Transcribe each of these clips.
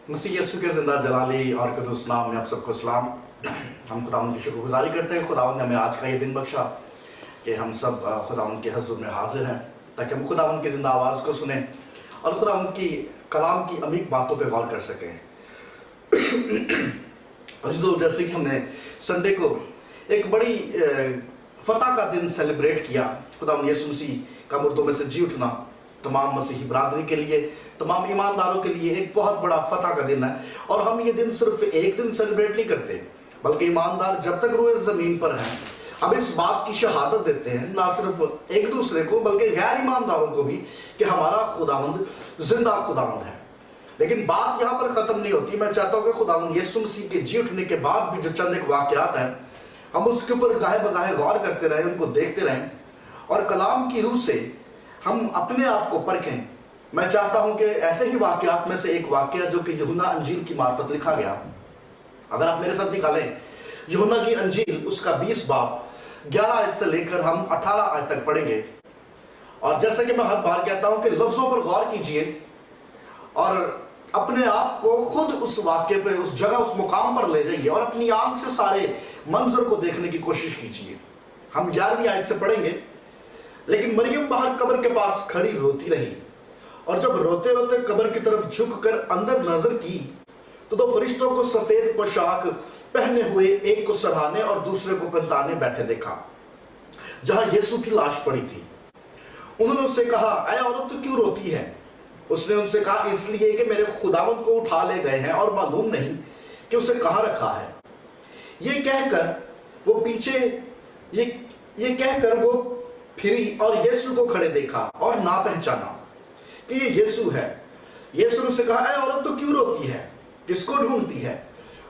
مسیح یسوع کے زندہ جلالی اور قدوس نام میں آپ سب کو سلام۔ ہم خداوند کی شکر گزاری کرتے ہیں، خداوند نے ہمیں آج کا یہ دن بخشا کہ ہم سب خداوند کے حضور میں حاضر ہیں تاکہ ہم خداوند کی زندہ آواز کو سنیں اور خداوند کی کلام کی عمیق باتوں پہ غور کر سکیں۔ عزیزو، جیسے کہ ہم نے سنڈے کو ایک بڑی فتح کا دن سیلیبریٹ کیا، خداوند یسوع مسیح کا مردوں میں سے جی اٹھنا تمام مسیحی برادری کے لیے، تمام ایمانداروں کے لیے ایک بہت بڑا فتح کا دن ہے۔ اور ہم یہ دن صرف ایک دن سیلیبریٹ نہیں کرتے، بلکہ ایماندار جب تک روئے زمین پر ہیں ہم اس بات کی شہادت دیتے ہیں، نہ صرف ایک دوسرے کو بلکہ غیر ایمانداروں کو بھی، کہ ہمارا خداوند زندہ خداوند ہے۔ لیکن بات یہاں پر ختم نہیں ہوتی۔ میں چاہتا ہوں کہ خداوند یسوع مسیح کے جی اٹھنے کے بعد بھی جو چند ایک واقعات ہیں ہم اس کے اوپر گاہے بگاہے غور کرتے رہیں، ان کو دیکھتے رہیں اور کلام کی روح سے ہم اپنے آپ کو پرکھیں۔ میں چاہتا ہوں کہ ایسے ہی واقعات میں سے ایک واقعہ جو کہ یوحنا انجیل کی معرفت لکھا گیا، اگر آپ میرے ساتھ نکالیں یوحنا کی انجیل اس کا 20 باب 11 آیت سے لے کر ہم 18 آیت تک پڑھیں گے۔ اور جیسا کہ میں ہر بار کہتا ہوں کہ لفظوں پر غور کیجئے اور اپنے آپ کو خود اس واقعے پہ، اس جگہ، اس مقام پر لے جائیے اور اپنی آنکھ سے سارے منظر کو دیکھنے کی کوشش کیجئے۔ ہم 11ویں آیت سے پڑھیں گے۔ لیکن مریم باہر قبر کے پاس کھڑی روتی رہی، اور جب روتے روتے قبر کی طرف جھک کر اندر نظر کی تو دو فرشتوں کو سفید پوشاک پہنے ہوئے، ایک کو سرہانے اور دوسرے کو پنتانے بیٹھے دیکھا جہاں یسوع کی لاش پڑی تھی۔ انہوں نے اس سے کہا، اے عورت، تو کیوں روتی ہے؟ اس نے ان سے کہا، اس لیے کہ میرے خداوند کو اٹھا لے گئے ہیں اور معلوم نہیں کہ اسے کہاں رکھا ہے۔ یہ کہہ کر وہ پھری اور یسوع کو کھڑے دیکھا اور نہ پہچانا کہ یہ یسوع ہے۔ یسوع نے اسے کہا، اے عورت، تو کیوں روتی ہے؟ کس کو ڈھونڈتی ہے؟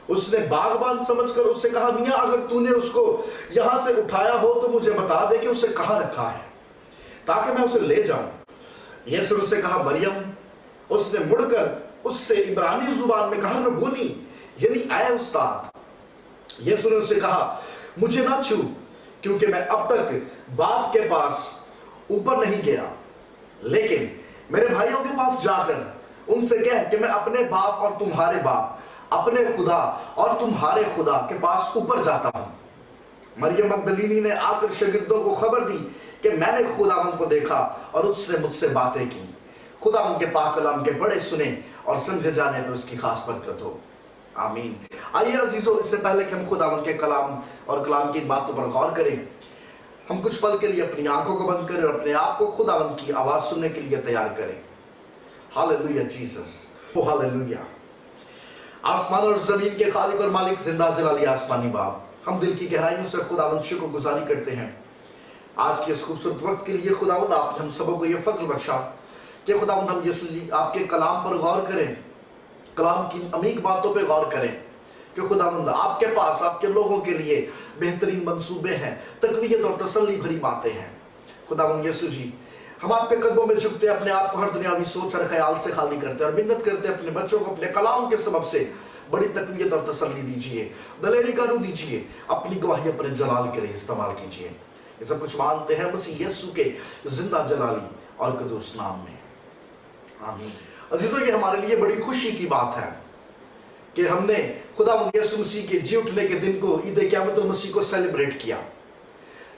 اس نے باغبان سمجھ کر اس سے کہا، میاں، اگر تو نے اس کو یہاں سے اٹھایا ہو تو مجھے بتا دے کہ اسے کہاں رکھا ہے تاکہ میں اسے لے جاؤں۔ یسوع نے اسے کہا، مریم۔ اس نے مڑ کر اس سے عبرانی زبان میں کہا، ربونی، یعنی اے استاد۔ یسوع نے اس سے کہا، مجھے نہ چھو، کیونکہ میں اب تک باپ کے پاس اوپر نہیں گیا، لیکن میرے بھائیوں کے پاس جا کر ان سے کہہ کہ میں اپنے باپ اور تمہارے باپ، اپنے خدا اور تمہارے خدا کے پاس اوپر جاتا ہوں۔ مریم مگدلینی نے آ کر شاگردوں کو خبر دی کہ میں نے خداوند کو دیکھا اور اس نے مجھ سے باتیں کی۔ خداوند کے پاک کلام کے بڑے سنے اور سمجھے جانے پر اس کی خاص برکت ہو، آمین۔ آئیے عزیزو، اس سے پہلے کہ ہم خداوند کے کلام اور کلام کی باتوں پر غور کریں، ہم کچھ پل کے لیے اپنی آنکھوں کو بند کریں اور اپنے آپ کو خداوند کی آواز سننے کے لیے تیار کریں۔ ہاللویہ جیسس، او ہاللویہ۔ آسمان اور زمین کے خالق اور مالک، زندہ جلالی آسمانی باپ، ہم دل کی گہرائیوں سے خداوند شکر گزاری کرتے ہیں آج کے اس خوبصورت وقت کے لیے۔ خداوند، آپ نے ہم سبوں کو یہ فضل بخشا کہ خداوند ہم یسوع جی آپ کے کلام پر غور کریں، کلام کی عمیق باتوں پہ غور کریں کہ خداوند آپ کے پاس آپ کے لوگوں کے لیے بہترین منصوبے ہیں، تقویت اور تسلی بھری باتیں ہیں۔ خداوند یسوع جی، ہم آپ کے قدموں میں جھکتے ہیں، اپنے آپ کو ہر دنیاوی سوچ اور خیال سے خالی کرتے ہیں اور منت کرتے ہیں اپنے بچوں کو اپنے کلام کے سبب سے بڑی تقویت اور تسلی دیجیے، دلیری کا روح دیجیے، اپنی گواہی اپنے جلال کے لیے استعمال کیجیے۔ یہ سب کچھ مانتے ہیں مسیح یسوع کے زندہ جلالی اور قدوس نام میں، آمین۔ عزیزو، یہ ہمارے لیے بڑی خوشی کی بات ہے کہ ہم نے خداوند یسوع مسیح کے جی اٹھنے کے دن کو، عید قیامت المسیح کو سیلیبریٹ کیا،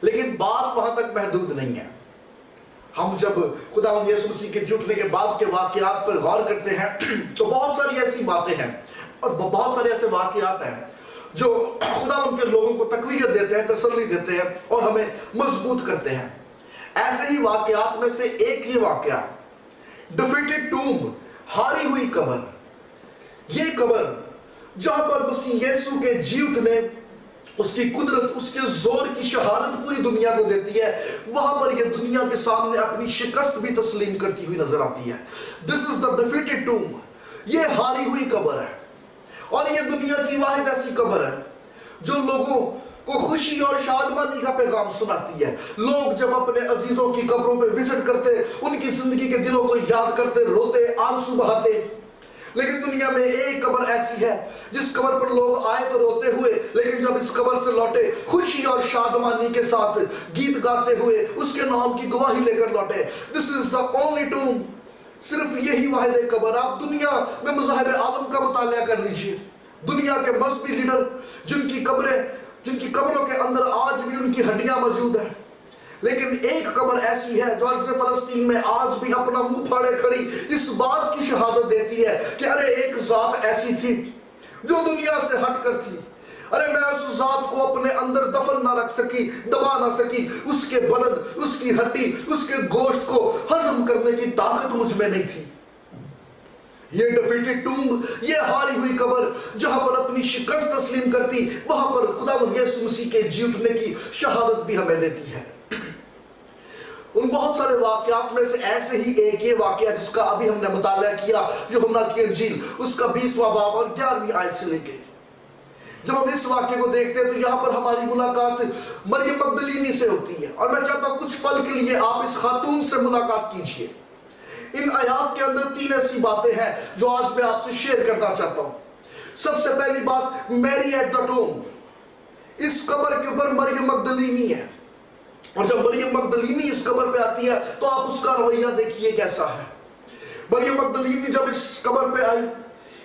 لیکن بات وہاں تک محدود نہیں ہے۔ ہم جب خداوند یسوع مسیح کے جی اٹھنے کے بعد کے واقعات پر غور کرتے ہیں تو بہت ساری ایسی باتیں ہیں اور بہت سارے ایسے واقعات ہیں جو خداوند کے لوگوں کو تقویت دیتے ہیں، تسلی دیتے ہیں اور ہمیں مضبوط کرتے ہیں۔ ایسے ہی واقعات میں سے ایک یہ واقعہ، ڈیفیٹڈ ٹومب، ہاری ہوئی قبر۔ یہ قبر جہاں پر مسیح یسوع کے جی اٹھنے، اس کی قدرت، اس کے زور کی شہادت پوری دنیا کو دیتی ہے، وہاں پر یہ دنیا کے سامنے اپنی شکست بھی تسلیم کرتی ہوئی نظر آتی ہے۔ This is the defeated tomb، یہ ہاری ہوئی قبر ہے اور یہ دنیا کی واحد ایسی قبر ہے جو لوگوں کو خوشی اور شادمانی کا پیغام سناتی ہے۔ لوگ جب اپنے عزیزوں کی قبروں پہ وزٹ کرتے، ان کی زندگی کے دنوں کو یاد کرتے، روتے، آنسو بہاتے، لیکن دنیا میں ایک قبر ایسی ہے جس قبر پر لوگ آئے تو روتے ہوئے، لیکن جب اس قبر سے لوٹے خوشی اور شادمانی کے ساتھ گیت گاتے ہوئے اس کے نام کی گواہی لے کر لوٹے۔ This is the only tomb صرف یہی واحد قبر. آپ دنیا میں مذاہب عالم کا مطالعہ کر لیجئے, دنیا کے مذہبی لیڈر جن کی قبروں کے اندر آج بھی ان کی ہڈیاں موجود ہیں, لیکن ایک قبر ایسی ہے جو عرض فلسطین میں آج بھی اپنا منہ پھاڑے کھڑی اس بات کی شہادت دیتی ہے کہ ارے ایک ذات ایسی تھی جو دنیا سے ہٹ کر تھی, ارے میں اس ذات کو اپنے اندر دفن نہ رکھ سکی, دبا نہ سکی, اس کے بدن, اس کی ہڈی, اس کے گوشت کو ہضم کرنے کی طاقت مجھ میں نہیں تھی. یہ ڈیفیٹڈ ٹومب, یہ ہاری ہوئی قبر جہاں پر اپنی شکست تسلیم کرتی, وہاں پر خداوند یسوع مسیح کے جی اٹھنے کی شہادت بھی ہمیں دیتی ہے. ان بہت سارے واقعات میں سے ایسے ہی ایک یہ واقعہ جس کا ابھی ہم نے مطالعہ کیا, یوحنا کی انجیل اس کا 20واں باب اور 11ویں آیت سے لے کے, جب ہم اس واقعے کو دیکھتے ہیں تو یہاں پر ہماری ملاقات مریم مگدلینی سے ہوتی ہے, اور میں چاہتا ہوں کچھ پل کے لیے آپ اس خاتون سے ملاقات کیجئے. ان آیات کے اندر 3 ایسی باتیں ہیں جو آج میں آپ سے شیئر کرنا چاہتا ہوں. سب سے پہلی بات, میری ایٹ دا ٹوم, اس قبر کے اوپر مریم مگدلینی ہے, اور جب مریم مگدلینی اس قبر پہ آتی ہے تو آپ اس کا رویہ دیکھیے کیسا ہے. مریم مگدلینی جب اس قبر پہ آئی,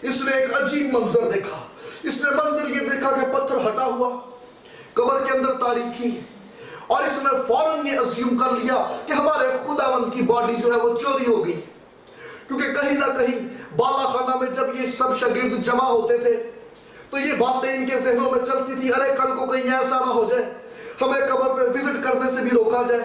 اس نے ایک عجیب منظر دیکھا. اس نے منظر یہ دیکھا کہ پتھر ہٹا ہوا, قبر کے اندر تاریکی, اور اس نے فوراً یہ ازیوم کر لیا کہ ہمارے خداوند کی باڈی جو ہے وہ چوری ہو گئی, کیونکہ کہیں نہ کہیں بالا خانہ میں جب یہ سب شاگرد جمع ہوتے تھے تو یہ باتیں ان کے ذہنوں میں چلتی تھی, ارے کل کو کہیں ایسا نہ ہو جائے ہمیں قبر پہ وزٹ کرنے سے بھی روکا جائے,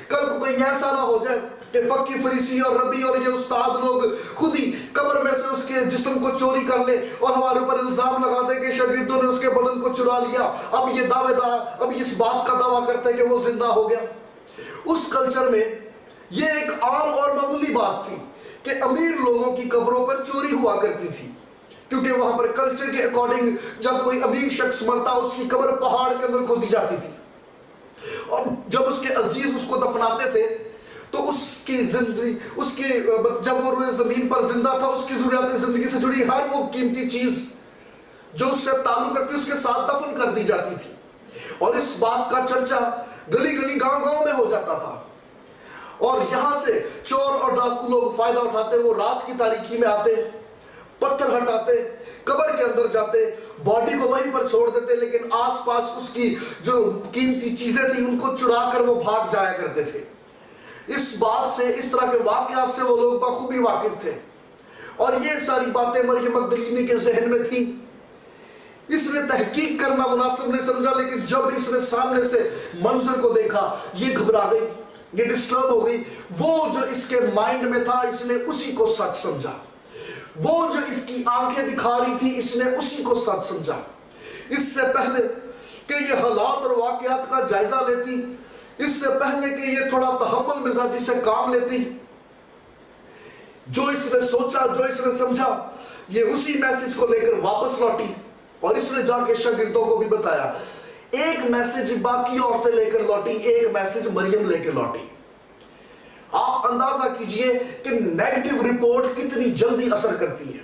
کل کو کہیں ایسا نہ ہو جائے کہ فقی فریسی اور ربی اور یہ استاد لوگ خود ہی قبر میں سے اس کے جسم کو چوری کر لے اور ہمارے اوپر الزام لگا دے کہ شاگردوں نے اس کے بدن کو چرا لیا, اب یہ دعوے دار اب اس بات کا دعویٰ کرتے کہ وہ زندہ ہو گیا. اس کلچر میں یہ ایک عام اور معمولی بات تھی کہ امیر لوگوں کی قبروں پر چوری ہوا کرتی تھی, کیونکہ وہاں پر کلچر کے اکارڈنگ جب کوئی امیر شخص مرتا اس کی قبر پہاڑ کے اندر کھودی جاتی تھی, اور جب اس کے عزیز اس کو دفناتے تھے تو اس کی زندگی, اس کے جب وہ روئے زمین پر زندہ تھا, اس کی ضروریات زندگی سے جڑی ہر وہ قیمتی چیز جو اس سے تعلق رکھتی اس کے ساتھ دفن کر دی جاتی تھی, اور اس بات کا چرچا گلی گلی گاؤں گاؤں میں ہو جاتا تھا. اور یہاں سے چور اور ڈاکو لوگ فائدہ اٹھاتے, وہ رات کی تاریکی میں آتے, پتھر ہٹاتے, قبر کے اندر جاتے, باڈی کو وہیں پر چھوڑ دیتے, لیکن آس پاس اس کی جو قیمتی چیزیں تھیں ان کو چرا کر وہ بھاگ جایا کرتے تھے. اس بات سے, اس طرح کے واقعات سے وہ لوگ بخوبی واقف تھے, اور یہ ساری باتیں مریم مگدلینی کے ذہن میں تھیں. اس نے تحقیق کرنا مناسب نہیں سمجھا, لیکن جب اس نے سامنے سے منظر کو دیکھا یہ گھبرا گئی, یہ ڈسٹرب ہو گئی. وہ جو اس کے مائنڈ میں تھا اس نے اسی کو سچ سمجھا, وہ جو اس کی آنکھیں دکھا رہی تھی اس نے اسی کو سچ سمجھا. اس سے پہلے کہ یہ حالات اور واقعات کا جائزہ لیتی, اس سے پہلے کہ یہ تھوڑا تحمل مزاجی سے کام لیتی, جو اس نے سوچا, جو اس نے سمجھا, یہ اسی میسج کو لے کر واپس لوٹی, اور اس نے جا کے شاگردوں کو بھی بتایا. ایک میسج باقی عورتیں لے کر لوٹی, ایک میسج مریم لے کے لوٹی. آپ اندازہ کیجئے کہ نیگیٹو رپورٹ کتنی جلدی اثر کرتی ہے.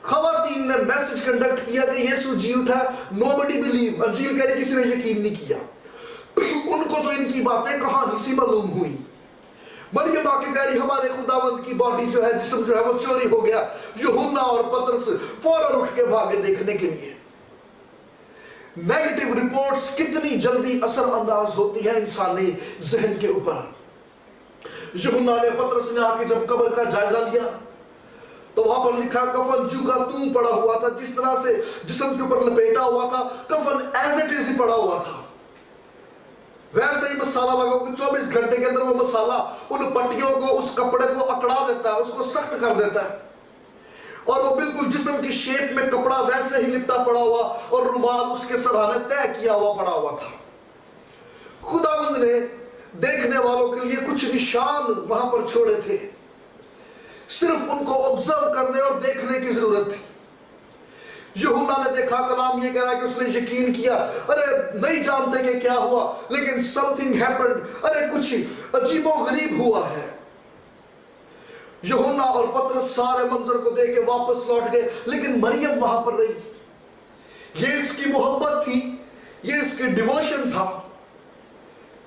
خواتین نے میسج کنڈکٹ کیا کہ یسوع جی اٹھا, nobody believe, انجیل کہہ رہی کسی نے یقین نہیں کیا. ان کو تو ان کی باتیں کہانی سی معلوم ہوئی. مریم آ کے کہہ رہی ہمارے خداوند کی باڈی جو ہے, جسم جو ہے وہ چوری ہو گیا. یوحنا اور پترس فوراً اٹھ کے بھاگے دیکھنے کے لیے. نیگیٹو رپورٹس کتنی جلدی اثر انداز ہوتی ہیں انسانی ذہن کے اوپر. یوحنا نے, پترس نے آ کے جب قبر کا جائزہ لیا تو وہاں پر لکھا کفن جو کا توں پڑا ہوا تھا, جس طرح سے جسم کے اوپر لپیٹا ہوا تھا کفن ایز اٹ از ہی پڑا ہوا تھا. ویسے ہی مسالہ لگا کہ 24 گھنٹے کے اندر وہ مسالہ ان پٹیوں کو, اس کپڑے کو اکڑا دیتا ہے, اس کو سخت کر دیتا ہے, اور وہ بالکل جسم کی شیپ میں کپڑا ویسے ہی لپٹا پڑا ہوا اور رومال اس کے سرہانے طے کیا ہوا پڑا ہوا تھا. خداوند نے دیکھنے والوں کے لیے کچھ نشان وہاں پر چھوڑے تھے, صرف ان کو آبزرو کرنے اور دیکھنے کی ضرورت تھی. یوحنا نے دیکھا, کلام یہ کہہ رہا ہے کہ اس نے یقین کیا, ارے نہیں جانتے کہ کیا ہوا, لیکن something happened, ارے کچھ عجیب و غریب ہوا ہے. یوحنا اور پترس سارے منظر کو دیکھ کے واپس لوٹ گئے, لیکن مریم وہاں پر رہی. یہ اس کی محبت تھی, یہ اس کی ڈیووشن تھا.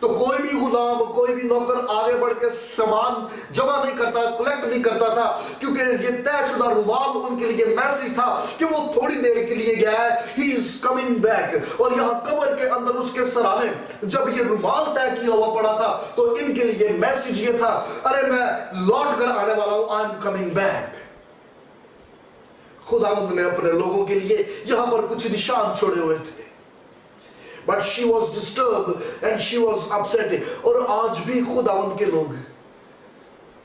تو کوئی بھی غلام کوئی بھی نوکر آگے بڑھ کے سامان جمع نہیں کرتا, کلیکٹ نہیں کرتا تھا, کیونکہ یہ طے شدہ رومال ان کے لیے میسج تھا کہ وہ تھوڑی دیر کے لیے گیا ہے, ہی از کمنگ بیک. اور یہاں قبر کے اندر اس کے سرانے جب یہ رومال طے کیا ہوا پڑا تھا تو ان کے لیے میسج یہ تھا, ارے میں لوٹ کر آنے والا ہوں, آئی ایم کمنگ بیک. خداوند نے اپنے لوگوں کے لیے یہاں پر کچھ نشان چھوڑے ہوئے تھے. But she was disturbed and she was upset. اور آج بھی خداوند کے لوگ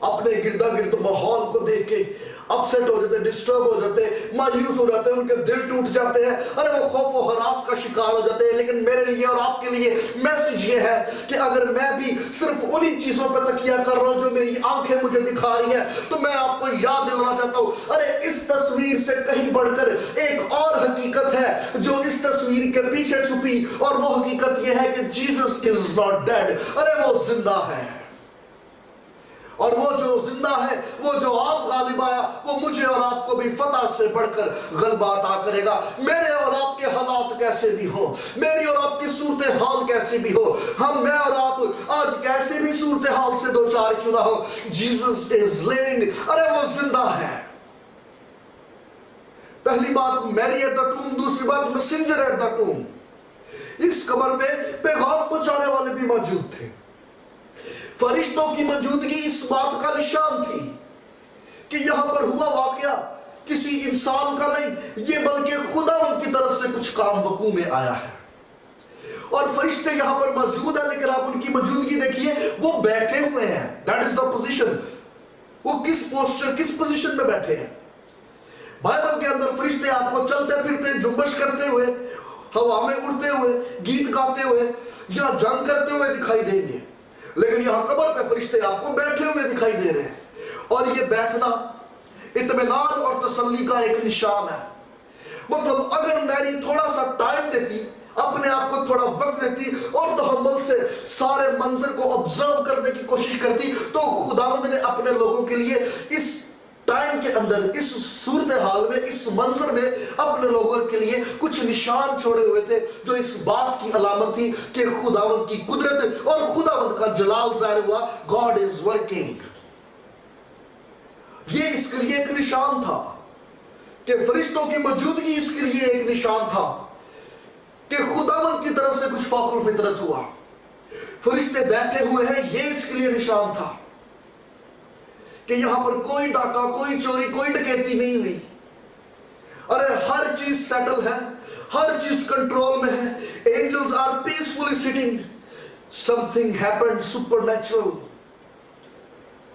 اپنے گردا گرد ماحول کو دیکھ کے اپسیٹ ہو جاتے, ڈسٹرب ہو جاتے, مایوس ہو جاتے, ان کے دل ٹوٹ جاتے ہیں, ارے وہ خوف و ہراس کا شکار ہو جاتے ہیں. لیکن میرے لیے اور آپ کے لیے میسج یہ ہے کہ اگر میں بھی صرف انہی چیزوں پہ تکیہ کر رہا ہوں جو میری آنکھیں مجھے دکھا رہی ہیں, تو میں آپ کو یاد دلانا چاہتا ہوں, ارے اس تصویر سے کہیں بڑھ کر ایک اور حقیقت ہے جو اس تصویر کے پیچھے چھپی, اور وہ حقیقت یہ ہے کہ جیسس از ناٹ ڈیڈ. ارے وہ زندہ ہے, اور وہ جو زندہ ہے, وہ جو آپ غالب آیا, وہ مجھے اور آپ کو بھی فتح سے بڑھ کر غلبہ عطا کرے گا. میرے اور آپ کے حالات کیسے بھی ہو, میری اور آپ کی صورتحال کیسی بھی ہو, میں اور آپ آج کیسے بھی صورتحال سے دو چار کیوں نہ ہو, جیسس از لیونگ. ارے وہ زندہ ہے. پہلی بات میری ایٹ دا ٹوم, دوسری بات میسنجر ایٹ دا ٹوم. اس قبر میں پیغام پہنچانے والے بھی موجود تھے. فرشتوں کی موجودگی اس بات کا نشان تھی کہ یہاں پر ہوا واقعہ کسی انسان کا نہیں, یہ بلکہ خداوند کی طرف سے کچھ کام وقوع میں آیا ہے. اور فرشتے یہاں پر موجود ہیں, لیکن آپ ان کی موجودگی دیکھیے, وہ بیٹھے ہوئے ہیں. That is the position. وہ کس پوسچر, کس پوزیشن میں بیٹھے ہیں. بائبل کے اندر فرشتے آپ کو چلتے پھرتے, جنبش کرتے ہوئے, ہوا میں اڑتے ہوئے, گیت گاتے ہوئے یا جنگ کرتے ہوئے دکھائی دیں گے, لیکن یہاں قبر پہ فرشتے آپ کو بیٹھے ہوئے دکھائی دے رہے ہیں. اور یہ بیٹھنا اطمینان اور تسلی کا ایک نشان ہے. مطلب اگر میری تھوڑا سا ٹائم دیتی, اپنے آپ کو تھوڑا وقت دیتی اور تحمل سے سارے منظر کو آبزرو کرنے کی کوشش کرتی, تو خداوند نے اپنے لوگوں کے لیے اس ٹائم کے اندر, اس صورتحال میں, اس منظر میں اپنے لوگوں کے لیے کچھ نشان چھوڑے ہوئے تھے جو اس بات کی علامت تھی کہ خداوند کی قدرت اور خداوند کا جلال ظاہر ہوا. God is working. یہ اس کے لیے ایک نشان تھا کہ فرشتوں کی موجودگی اس کے لیے ایک نشان تھا کہ خداوند کی طرف سے کچھ فوق الفطرت ہوا. فرشتے بیٹھے ہوئے ہیں, یہ اس کے لیے نشان تھا کہ یہاں پر کوئی ڈاکہ, کوئی چوری, کوئی ڈکیتی نہیں ہوئی. ارے ہر چیز سیٹل ہے, ہر چیز کنٹرول میں ہے. Angels are peacefully sitting. Something happened supernatural.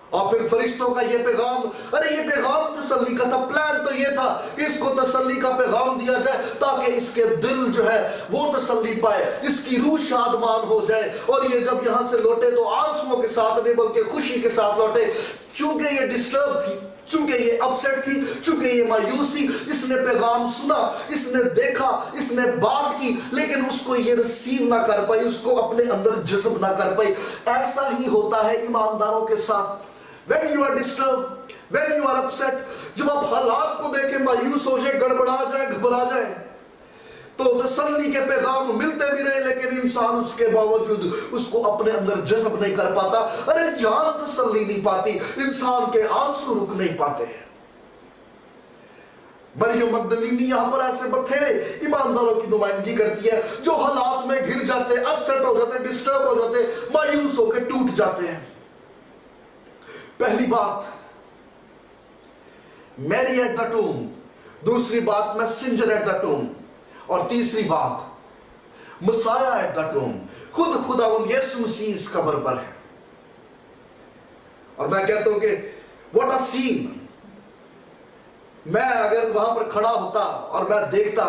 اور پھر فرشتوں کا یہ پیغام, ارے یہ پیغام تسلی کا تھا. پلان تو یہ تھا کہ اس کو تسلی کا پیغام دیا جائے تاکہ اس کے دل جو ہے وہ تسلی پائے, اس کی روح شادمان ہو جائے, اور یہ جب یہاں سے لوٹے تو آنسوؤں کے ساتھ نہیں بلکہ خوشی کے ساتھ لوٹے. چونکہ یہ ڈسٹرب تھی, چونکہ یہ اپسیٹ تھی, چونکہ یہ مایوس تھی, اس نے پیغام سنا, اس نے دیکھا, اس نے بات کی, لیکن اس کو یہ ریسیو نہ کر پائی, اس کو اپنے اندر جذب نہ کر پائی. ایسا ہی ہوتا ہے ایمانداروں کے ساتھ. When you are disturbed, when you are upset, جب آپ حالات کو دیکھیں مایوس ہو جائے, گڑبڑا جائے, گھبرا جائے, تو تسلی کے پیغام ملتے بھی رہے لیکن انسان اس کے باوجود اس کو اپنے اندر جذب نہیں کر پاتا. ارے جان تسلی نہیں پاتی, انسان کے آنسو رک نہیں پاتے. مریم مگدلینی یہاں پر ایسے بتھیرے ایمانداروں کی نمائندگی کرتی ہے جو حالات میں گھر جاتے, اپسیٹ ہو جاتے, ڈسٹرب ہو جاتے, مایوس ہو کے ٹوٹ جاتے ہیں. پہلی بات میری ایٹ دا ٹوم, دوسری بات میسنجر ایٹ دا ٹوم, اور تیسری بات مسایہ ایٹ دا ٹوم. خود خداوند یسوع مسیح اس قبر پر ہے. اور میں کہتا ہوں کہ واٹ اے سین. میں اگر وہاں پر کھڑا ہوتا اور میں دیکھتا,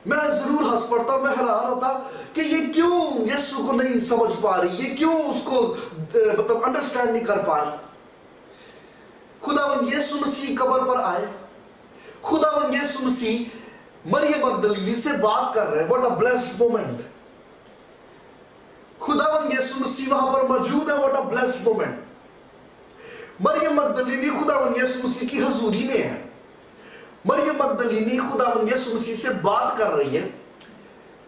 میں ضرور ہنس پڑتا, میں حیران ہوتا کہ یہ کیوں یسوع کو نہیں سمجھ پا رہی, یہ کیوں اس کو مطلب انڈرسٹینڈ نہیں کر پا رہی. خداوند یسوع مسیح قبر پر آئے, خداوند یسوع مسیح مریم مگدلینی سے بات کر رہے ہیں. What a blessed moment. خداوند یسوع مسیح وہاں پر موجود ہے. What a blessed moment. مریم مگدلینی خداوند یسوع مسیح کی حضوری میں ہے. مریم مگدلینی خداوند یسوع مسیح سے بات کر رہی ہے.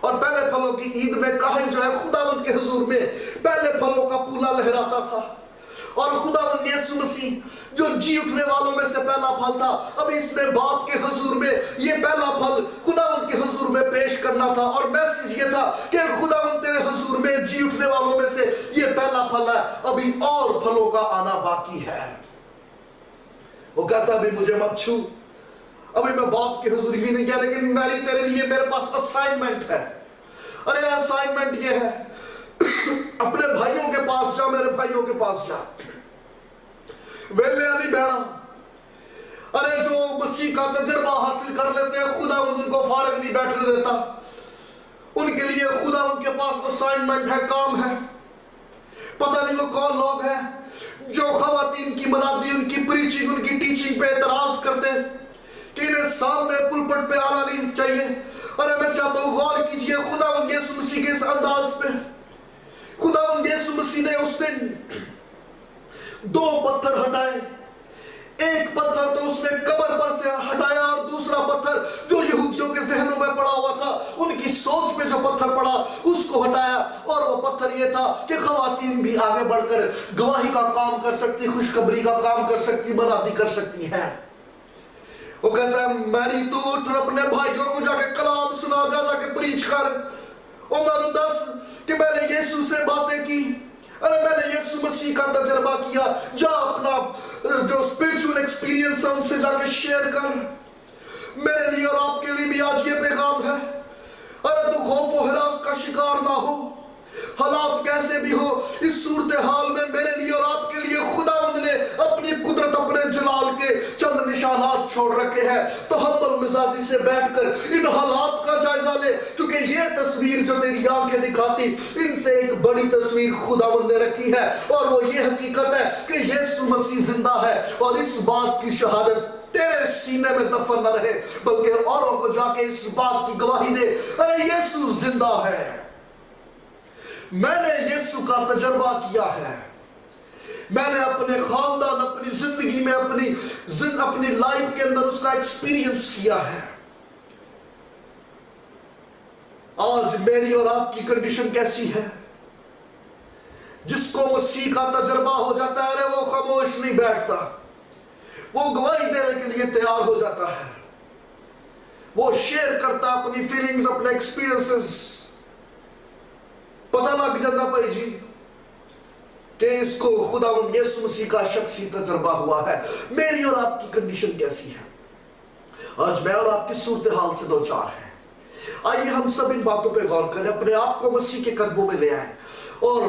اور پہلے پھلوں کی عید میں کاہن جو ہے خداوند کے حضور میں پہلے پھلوں کا پولا لہراتا تھا، اور خداوند یسوع مسیح جو جی اٹھنے والوں میں سے پہلا پھل تھا، اب اس نے باپ کے حضور میں یہ پہلا پھل خداوند کے حضور میں پیش کرنا تھا، اور میسج یہ تھا کہ خداوند تیرے حضور میں جی اٹھنے والوں میں سے یہ پہلا پھل ہے، ابھی اور پھلوں کا آنا باقی ہے۔ وہ کہتا ابھی مجھے مت چھو، ابھی میں باپ کے حضور بھی نہیں گیا، لیکن میری تیرے لیے میرے پاس اسائنمنٹ ہے۔ ارے اسائنمنٹ یہ ہے، اپنے بھائیوں کے پاس جا، میرے بھائیوں کے پاس جا، ویلے نہیں بیٹھا۔ ارے جو مسیح کا تجربہ حاصل کر لیتے ہیں خداوند ان کو فارغ نہیں بیٹھنے دیتا، ان کے لیے خداوند کے پاس اسائنمنٹ ہے، کام ہے۔ پتہ نہیں وہ کون لوگ ہیں جو خواتین کی منادی، ان کی پریچنگ، ان کی ٹیچنگ پہ اعتراض کرتے ہیں کہ انہیں سامنے پلپٹ پہ آنا نہیں چاہیے۔ ارے میں چاہتا ہوں غور کیجئے خداوند یسوع مسیح کے اس انداز پہ۔ خداوند یسوع مسیح نے اس دن 2 پتھر ہٹائے، ایک پتھر تو اس نے قبر پر سے ہٹایا، اور دوسرا پتھر جو یہودیوں کے ذہنوں میں پڑا ہوا تھا، ان کی سوچ پہ جو پتھر پڑا اس کو ہٹایا، اور وہ پتھر یہ تھا کہ خواتین بھی آگے بڑھ کر گواہی کا کام کر سکتی، خوشخبری کا کام کر سکتی، منادی کر سکتی ہیں۔ وہ کہتا ہے میری تو اٹھ اپنے بھائیوں کو جا کے کلام سنا، جا کے پریچ کر، انہوں دس کہ میں نے یسوع سے باتیں کی، ارے میں نے یسوع مسیح کا تجربہ کیا، جا اپنا جو اسپرچول ایکسپیرینس ہے ان سے جا کے شیئر کر۔ میرے لیے اور آپ کے لیے بھی آج یہ پیغام ہے، ارے تو خوف و ہراس کا شکار نہ ہو، حالات کیسے بھی ہو، اس صورتحال میں میرے لیے اور آپ کے لیے خداوند نے اپنی قدرت، اپنے جلال کے چند نشانات چھوڑ رکھے ہیں۔ تو ہم مزاجی سے بیٹھ کر ان حالات کا جائزہ لے، کیونکہ یہ تصویر جو تیری آنکھیں دکھاتی، ان سے ایک بڑی تصویر خداوند نے رکھی ہے، اور وہ یہ حقیقت ہے کہ یسوع مسیح زندہ ہے، اور اس بات کی شہادت تیرے سینے میں دفن نہ رہے، بلکہ اوروں کو جا کے اس بات کی گواہی دے، ارے یسوع زندہ ہے، میں نے یسوع کا تجربہ کیا ہے، میں نے اپنے خاندان، اپنی زندگی میں، اپنی لائف کے اندر اس کا ایکسپیرینس کیا ہے۔ آج میری اور آپ کی کنڈیشن کیسی ہے؟ جس کو مسیح کا تجربہ ہو جاتا ہے، ارے وہ خاموش نہیں بیٹھتا، وہ گواہی دینے کے لیے تیار ہو جاتا ہے، وہ شیئر کرتا اپنی فیلنگز، اپنے ایکسپیرینسز۔ پتہ لگ جانا پائی جی کہ اس کو خداوند یسوع مسیح کا شخصی تجربہ ہوا ہے۔ میری اور آپ کی کنڈیشن کیسی ہے؟ آج میں اور آپ کی صورتحال سے دوچار ہیں، آئیے ہم سب ان باتوں پہ غور کریں، اپنے آپ کو مسیح کے قدموں میں لے آئیں، اور